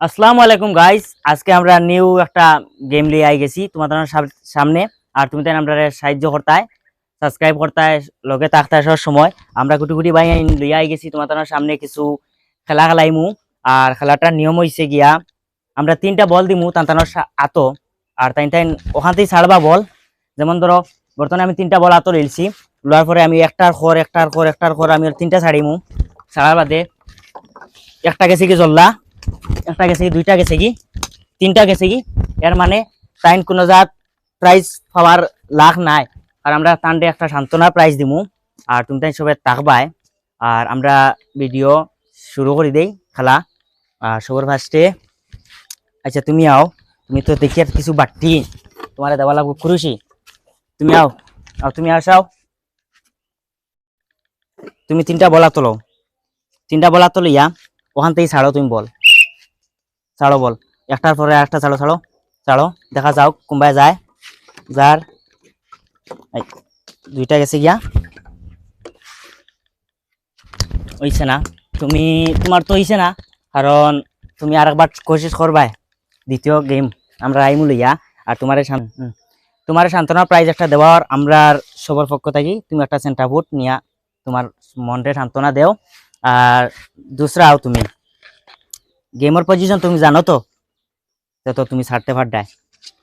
আসসালামু আলাইকুম গাইস, আজকে আমরা নিউ একটা গেম লিয়ে আই গেছি তোমাদের সামনে। আর তুমি তাই আমরা সাহায্য করতায়, সাবস্ক্রাইব করতায়, লগে থাকতায় সব সময়। আমরা গুটি গুটি ভাই লিয়ে আই গেছি তোমাদের সামনে কিছু খেলা খেলাইমু। আর খেলাটার নিয়ম হইছে গিয়া আমরা তিনটা বল দিমু তান্তানোর আতো। আর তাই তাই ওখান থেকে ছাড়বা বল। যেমন ধরো বর্তমানে আমি তিনটা বল আতো লইছি, লোয়ার পরে আমি একটার খর আমি তিনটা ছাড়িমু। ছাড়ার বাদে একটা গেছে কি জল্লা, একটা গেছে কি, দুইটা গেছে কি, তিনটা গেছে কি, এর মানে তাইন কোনো জাত প্রাইজ পাওয়ার লাখ নাই। আর আমরা তান্ডে একটা সান্ত্বনা প্রাইজ দিমু। আর তুমি তাই সবাই তাকবায়। আর আমরা ভিডিও শুরু করে দেই খেলা। আর সবার ফার্স্টে আচ্ছা তুমি আও, তুমি তো দেখি আর কিছু বাট্টি তোমার দেওয়া লাগবো খুরুশি। তুমি আও, তুমি আসাও। তুমি তিনটা বলা তোলো, তিনটা বলা তোলো ইয়া ওখান থেকে ছাড়ো, তুমি বল ছাড়ো, বল একটার পরে একটা ছাড়ো ছাড়ো ছাড়ো, দেখা যাও কোনবাই যায়। যার দুইটা গেছে গিয়া হইছে না, তুমি তোমার তো হইছে না, কারণ তুমি আরেকবার কোশিশ করবাই। দ্বিতীয় গেম আমরা আইমু লইয়া। আর তোমার সান্ত্বনা প্রাইজ একটা দেওয়ার আমরা সবার পক্ষ থাকি। তুমি একটা সেন্টার ফুট নিয়া তোমার মনরে সান্ত্বনা দেও। আর দুসরা আও, তুমি গেমের পজিশন তুমি জানো তো, তো তুমি ছাড়তে পারডায়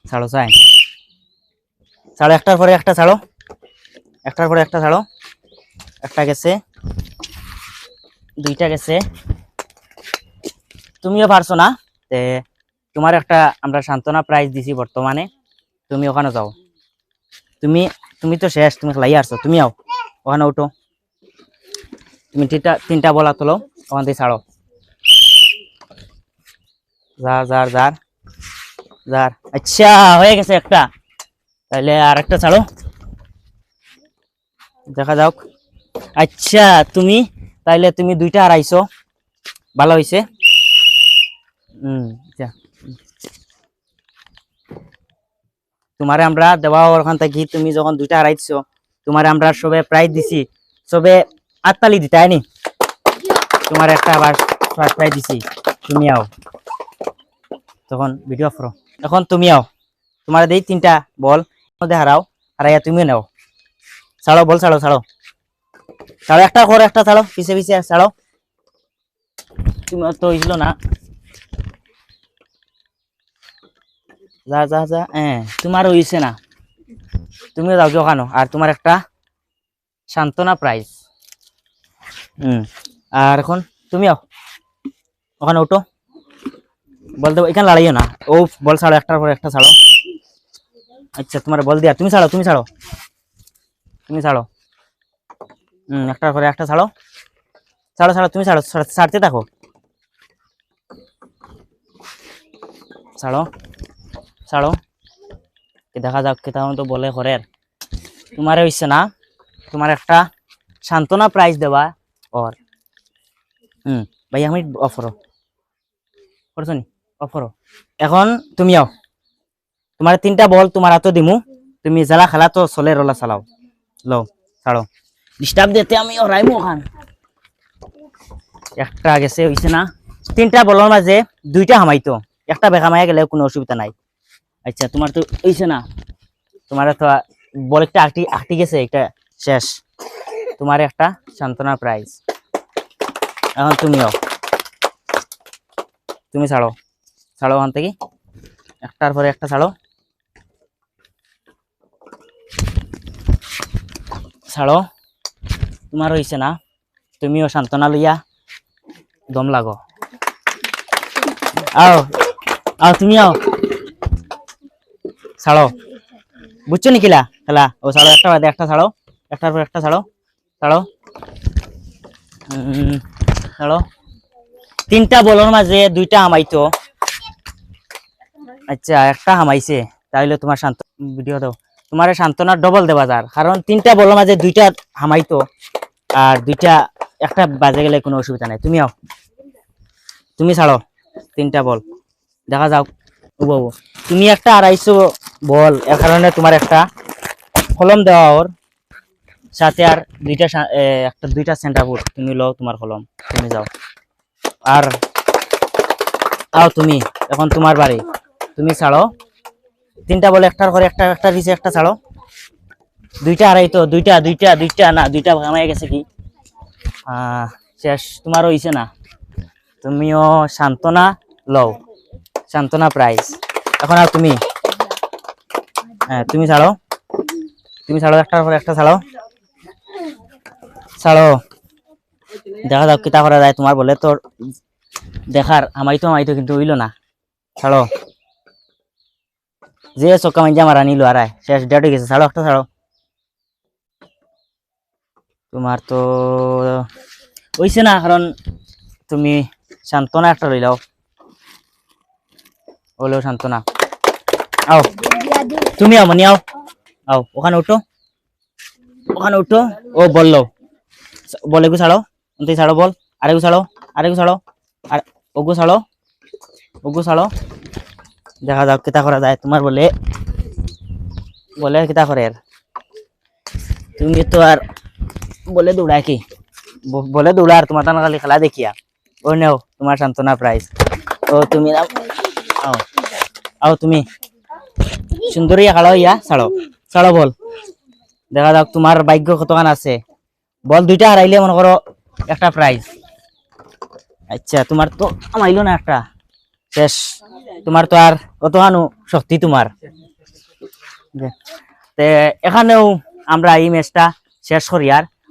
ছাড়ো চাই, ছাড়ো একটার পরে একটা ছাড়ো, একটার পরে একটা ছাড়ো। একটা গেছে, দুইটা গেছে, তুমিও পারছো না। তে তোমার একটা আমরা সান্ত্বনা প্রাইজ দিছি বর্তমানে, তুমি ওখানে যাও। তুমি তুমি তো শেষ, তুমি খেলাই আসছো, তুমি আও ওখানে উঠো। তুমি তিনটা বলা তোলো, ওখান থেকে ছাড়ো। যার যার যার যার আচ্ছা হয়ে গেছে একটা, তাহলে আর একটা ছাড়ো, দেখা যাক। আচ্ছা তুমি তাইলে তুমি দুইটা হারাইছো, ভালো হয়েছে। আচ্ছা তোমারে আমরা দেওয়া ওখান থেকে তুমি যখন দুইটা হারাইছো, তোমারে আমরা সবে প্রাইজ দিছি, সবে আটতালি দিতাই নি, তোমার একটা আবার ফার্স্ট প্রাইজ দিছি। তুমি আও তখন ভিডিও করো, এখন তুমি আও, তোমার দেই তিনটা বল মধ্যে হারাও, হারাইয়া তুমি নাও। ছাড়ো বল, ছাড়ো ছাড়ো ছাড়ো, একটা করে একটা ছাড়ো, পিছে পিছে ছাড়ো। তোমার তো হইছিল না, যা যা যা তোমার হইছে না, তুমিও যাও কি ওখানো। আর তোমার একটা সান্ত্বনা প্রাইজ। আর এখন তুমি ওখানে উঠো, বলতে এখানে লড়াইও না। ও বল ছাড়ো, একটার পর একটা ছাড়ো। আচ্ছা তোমার বল দিয়া, তুমি ছাড়ো, তুমি ছাড়ো, তুমি ছাড়ো। একটার পরে একটা ছাড়ো, ছাড়ো ছাড়ো, তুমি ছাড়ো, ছাড়তে থাকো, ছাড়ো ছাড়ো। দেখা যাক কে তখন তো বলে ঘরের তোমার হইছে না, তোমার একটা সান্ত্বনা প্রাইজ দেওয়া। ওর ভাই আমি অফরো করছো নি, অফরো। এখন তুমি আও, তোমার তিনটা বল তোমার হাতে দিমু, তুমি জেলা খেলা তো চলে রোলা চালাও। লো ছাড়ো, ডিস্টার্ব দিতে আমি ওরাইমু ওখান। একটা গেছে হইছে না, তিনটা বলার মাঝে দুইটা হামাইতো, একটা বেকামাইয়া গেলে কোনো অসুবিধা নাই। আচ্ছা তোমার তো হইছে না, তোমার তো বল একটা আটটি গেছে, একটা শেষ। তোমার একটা সান্ত্বনা প্রাইজ। এখন তুমিও, তুমি ছাড়ো, ছাড়ো ওখান থেকে, একটার পরে একটা ছাড়ো, ছাড়ো। তোমার হইছে না, তুমিও সান্ত্বনা লইয়া দম লাগো। আও আও তুমি আও, ছাড়ো, বুঝছো নি কিলা খেলা। ও ছাড়ো, একটা বাদে একটা ছাড়ো, একটার পর একটা ছাড়ো, ছাড়ো ছাড়ো। তিনটা বলর মাঝে দুইটা হামাইতো, আচ্ছা একটা হামাইছে, তাইলে তোমার ভিডিও দাও, তোমার সান্ত্বনা ডবল দেওয়া যার, কারণ তিনটা বলর মাঝে দুইটা হামাইতো আর দুইটা একটা বাজে গেলে কোনো অসুবিধা নাই। তুমি আও, তুমি ছাড়ো তিনটা বল, দেখা যাও। ও বাবু তুমি একটা আড়াইশো বল, এর কারণে তোমার একটা কলম দেওয়া ওর সাথে, আর দুইটা সেন্টার ফুট তুমি লও তোমার কলম, তুমি যাও। আর আও তুমি, এখন তোমার বাড়ি, তুমি ছাড়ো। তিনটা বলে একটার করে একটা একটা দিছে, একটা ছাড়ো। দুইটা হারাই তো, দুইটা দুইটা দুইটা না, দুইটা ভাঙাই গেছে কি। শেষ, তোমারও হইছে না। তুমিও সান্ত্বনা লও, সান্ত্বনা প্রাইজ। এখন আর তুমি, হ্যাঁ তুমি ছাড়ো, তুমি ছাড়ো, একটার পর একটা ছাড়ো, ছাড়ো। দেখা যাক কিতা করা যায়, তোমার বলে তোর দেখার আমাই তো কিন্তু হইলো না। ছাড়ো, যে চক্কা মাইজা মারা নিল আর শেষ, ডেট হয়ে গেছে। ছাড়ো, একটা ছাড়ো। তোমার তো হইছে না, কারণ তুমি সান্ত্বনা একটা লইলাও, হলেও সান্ত্বনা। আও তুমি, আও মনি, আও আও, ওখানে উঠো, ওখানে উঠো। ও বললো, বলে গু ছাড়ো, তুই ছাড়ো, বল আরেগু ছাড়ো, আরেগু ছাড়ো, আর ওগু ছাড়ো, ওগু ছাড়ো। দেখা যাক কিতা করা যায়, তোমার বলে বলে কিতা করে। তুমি তো আর বলে দৌড়ায় কি, বলে দৌড়া, আর তোমার খালি খেলা দেখিয়া। ও নেও তোমার সান্ত্বনা প্রাইজ। ও তুমি আও, আও তুমি সুন্দরী খেলো, ইয়া ছাড়ো, ছাড়ো বল। দেখা যাক তোমার ভাগ্য কতখান আছে। বল দুইটা হারাইলে মনে করো একটা প্রাইজ। আচ্ছা, তোমার তো আমাইলো না একটা, শেষ। তোমার তো আর কতখানো শক্তি তোমার। তে এখানেও আমরা এই ম্যাচটা শেষ করি,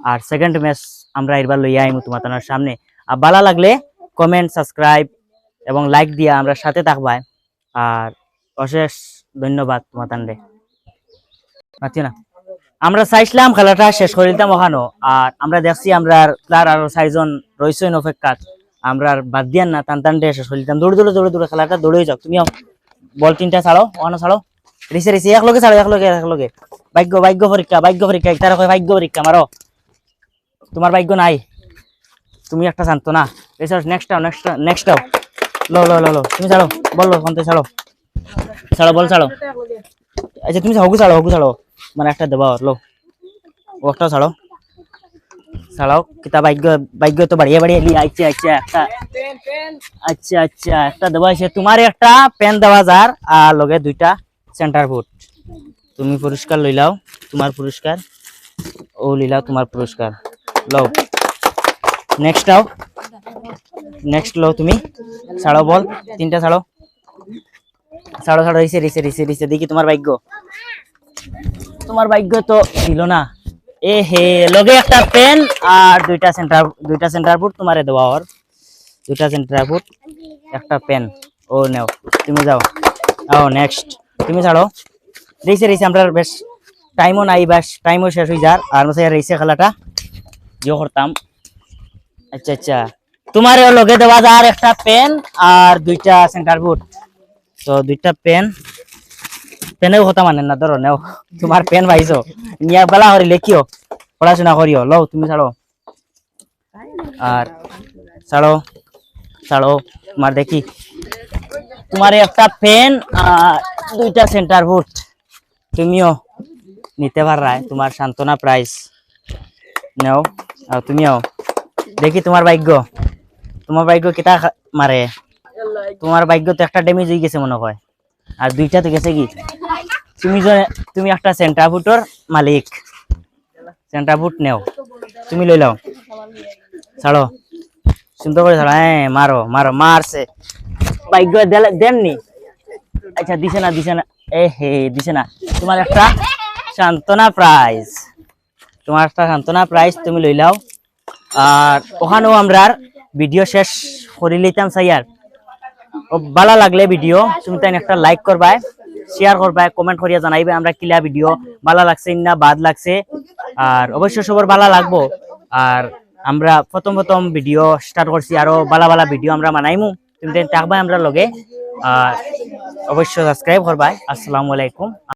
আর সেকেন্ড ম্যাচ আমরা এবার লইয়া আইমু তোমার সামনে। আর ভালো লাগলে কমেন্ট, সাবস্ক্রাইব এবং লাইক দিয়া আমরা সাথে থাকবাই। আর অশেষ ধন্যবাদ তোমার তান্ডে না। আমরা চাইছিলাম খেলাটা শেষ করে দিতাম ওখানো, আর আমরা দেখছি আমরা প্লেয়ার আরো 6 জন রইছেন অপেক্ষা, আমরা বাদ দিয়ান না, টান টান শেষ করে দিতাম। দৌড়ে দৌড়ে দৌড়ে দৌড়ে খেলাটা দৌড়ে যাও। তুমিও বল তিনটা ছাড়ো, ওখানে ছাড়ো, রিসে রিসে একলগে ছাড়ো, একলগে। ভাগ্য পরীক্ষা তারা কয় ভাগ্য পরীক্ষা মারো, তোমার ভাগ্য নাই, তুমি একটা শান্ত না। নেক্সট লো তুমি ছাড়ো, বললো কোনতে ছাড়ো, ছাড়ো বল ছাড়ো। আচ্ছা তুমি হগু ছাড়ো, মানে একটা দেবা লো, ও একটা ছাড়ো, ছাড়াও। কিতা ভাগ্য তো বাড়িয়ে বাড়িয়ে আচ্ছা একটা, আচ্ছা একটা দেওয়া হয়েছে। তোমার একটা পেন দেওয়া যার, আর লগে দুইটা সেন্টার ফুট। তুমি পুরস্কার লইলাও, তোমার পুরস্কার। ও লইলাও তোমার পুরস্কার, লও। নেক্সট লও তুমি, ছাড়ো বল তিনটা ছাড়ো, রিসে দেখি তোমার ভাগ্য তো দিল না। এ হে, লগে একটা পেন আর দুইটা সেন্টার ফুট তোমারে দেওয়া, ওর দুইটা সেন্টার ফুট, একটা পেন। ও নেও, তুমি যাও। নেক্সট তুমি ছাড়ো, রিসে আমরা বেশ টাইমও নাই, বেশ টাইমও শেষ হয়ে যার, আর রিসে খেলাটা ইয়ে করতাম। আচ্ছা তোমার লগে দেওয়া যার একটা পেন আর দুইটা সেন্টার ফুট। তো দুইটা পেনেও কথা মানে না, ধরো নেও তোমার পেন পাইছো, নিয়া বেলা করি লেখিও, পড়াশোনা করিও। লও তুমি ছাড়ো, আর ছাড়ো তোমার দেখি, তোমার একটা পেন আর দুইটা সেন্টার ফুট, তুমিও নিতে পারায় তোমার সান্ত্বনা প্রাইজ নেও। তুমিও দেখি তোমার ভাগ্য কিতা মারে। তোমার ভাগ্য তো একটা ড্যামেজ হয়ে গেছে মনে হয়, আর দুইটা তো গেছে কি। তুমি একটা সেন্টার ফুটর মালিক, সেন্টার ফুট নেও, তুমি লই লাও, ছাড়ো সুন্দর করে ছাড়ো। হ্যাঁ মারছে, ভাগ্য দেননি। আচ্ছা দিছে না, এ হে দিছে না। তোমার একটা সান্ত্বনা প্রাইজ, তুমি লই লাও। আর ওখানেও আমরা ভিডিও শেষ করে লইতাম চাই। আর ভালো লাগলে ভিডিও তুমি তাই একটা লাইক করবা, শেয়ার করবা, কমেন্ট করিয়া জানাইবে আমরা কিলা ভিডিও ভালো লাগছে না বাদ লাগছে। আর অবশ্যই সবার ভালো লাগবো। আর আমরা প্রথম ভিডিও স্টার্ট করছি, আরো ভালো ভিডিও আমরা বানাইমু, তুমি তাই থাকবা আমরা লগে। আর অবশ্যই সাবস্ক্রাইব করবা। আসসালামু আলাইকুম।